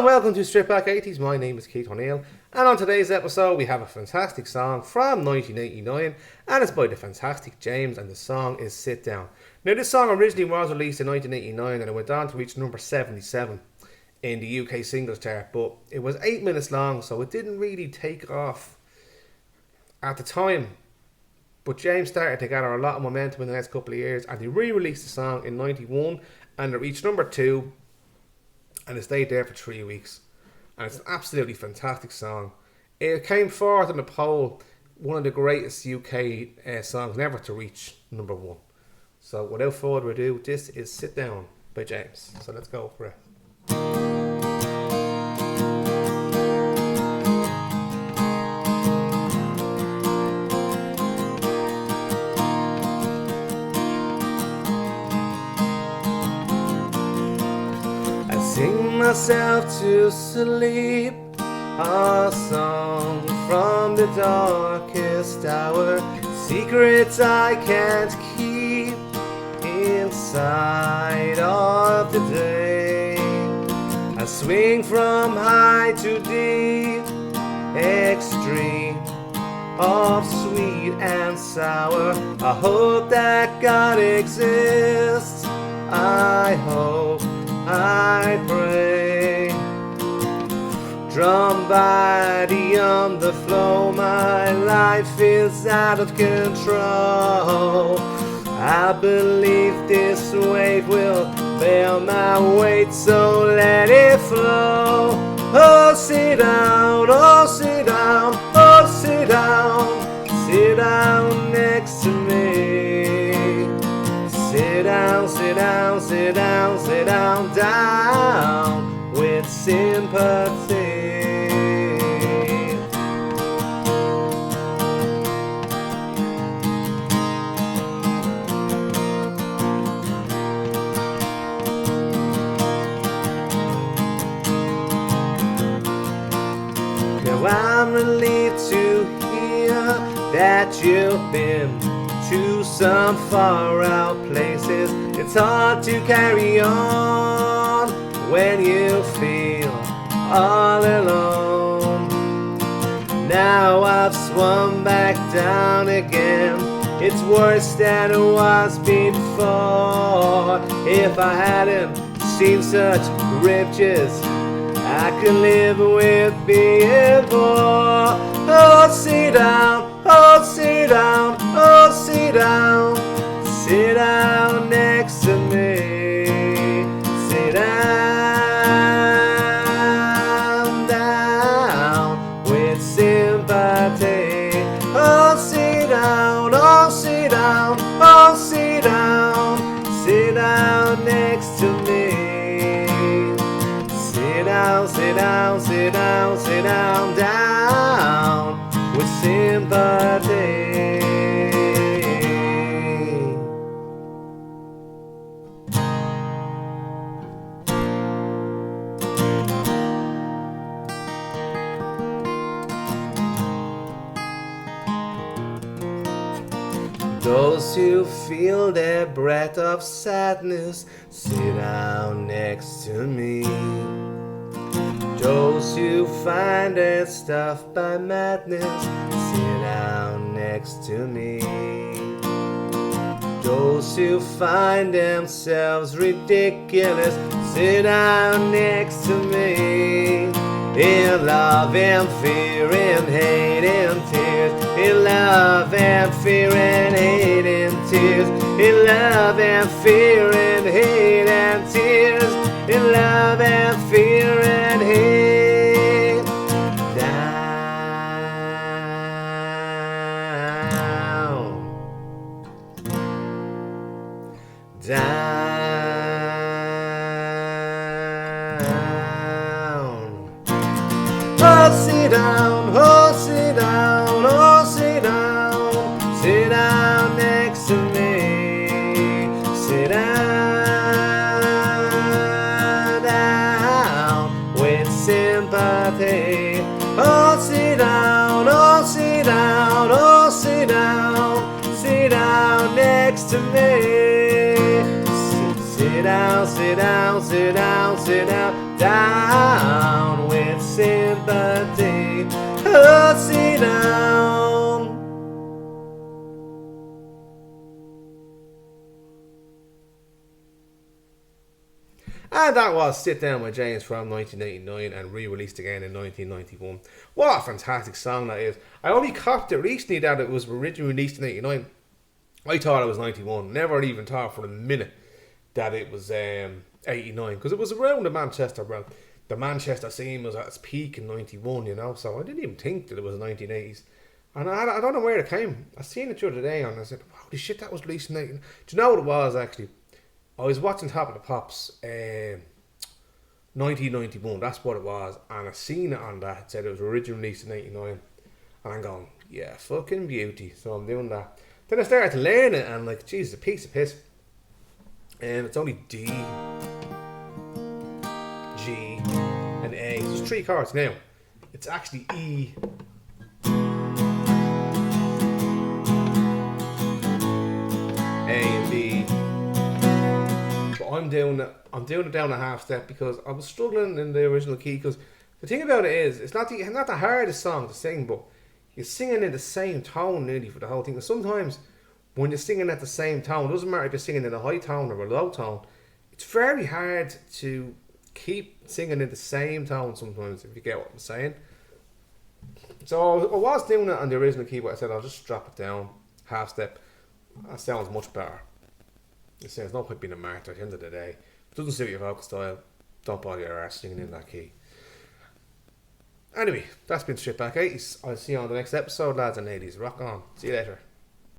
and welcome to Strip Back 80s. My name is Keith O'Neill, and on today's episode we have a fantastic song from 1989, and it's by the fantastic James, and the song is Sit Down. Now, this song originally was released in 1989 and it went on to reach number 77 in the UK singles chart, but it was 8 minutes long, so it didn't really take off at the time. But James started to gather a lot of momentum in the next couple of years, and they re-released the song in 91 and it reached number 2, and it stayed there for 3 weeks. And it's an absolutely fantastic song. It came forth in the poll, one of the greatest UK songs never to reach number 1. So without further ado, this is Sit Down by James. So let's go for it. Sing myself to sleep, a song from the darkest hour, secrets I can't keep inside of the day. I swing from high to deep, extreme of sweet and sour. I hope that God exists, I hope, I pray. Drawn by the underflow, my life is out of control. I believe this wave will bear my weight, so let it flow. Oh, sit down, oh, sit down, oh, sit down, sit down next to me. Sit down, sit down, sit down, sit down, down with sympathy. Now I'm relieved to hear that you've been to some far out places. It's hard to carry on when you feel all alone. Now I've swum back down again. It's worse than it was before. If I hadn't seen such riches, I could live with being poor. Oh, sit down, oh, sit down, oh, sit down, sit down next to me. Sit down, down with sympathy. Oh, sit down, oh, sit down, oh, sit down, sit down next to me. Sit down, sit down, sit down, sit down, down with sympathy. Those who feel their breath of sadness, sit down next to me. Those who find their stuff by madness, sit down next to me. Those who find themselves ridiculous, sit down next to me. In love and fear and hate and tears, in love and fear and hate and tears, in love and fear and hate and tears, in love and fear and hate. Down, down. Oh, sit down, oh, sit down, oh, sit down, sit down next to me. Sit down, down with sympathy. Oh, sit down, oh, sit down, oh, sit down, sit down next to me. Sit down, sit down, sit down, sit down, down sit down. And that was Sit Down by James from 1989 and re-released again in 1991. What a fantastic song that is. I only copped it recently that it was originally released in 89. I thought it was 91. Never even thought for a minute that it was 89. Because it was around the Manchester scene was at its peak in 91, you know. So I didn't even think that it was 1980s. And I don't know where it came. I seen it the other day and I said, holy shit, that was released in 89. Do you know what it was actually? I was watching Top of the Pops 1991, that's what it was, and I seen it on that. It said it was originally released in 89, and I'm going, yeah, fucking beauty. So I'm doing that. Then I started to learn it, and like, Jesus, a piece of piss. And it's only D, G, and A. So there's 3 chords now. It's actually E, A, and B. I'm doing it down a half step because I was struggling in the original key. Because the thing about it is, it's not the hardest song to sing, but you're singing in the same tone nearly for the whole thing. And sometimes when you're singing at the same tone, it doesn't matter if you're singing in a high tone or a low tone, it's very hard to keep singing in the same tone sometimes, if you get what I'm saying. So I was doing it on the original key, but I said I'll just drop it down half step. That sounds much better. There's no point being a martyr at the end of the day. If it doesn't suit your vocal style, don't bother your arse singing in that key. Anyway, that's been Strip Back 80s. I'll see you on the next episode, lads and ladies. Rock on. See you later.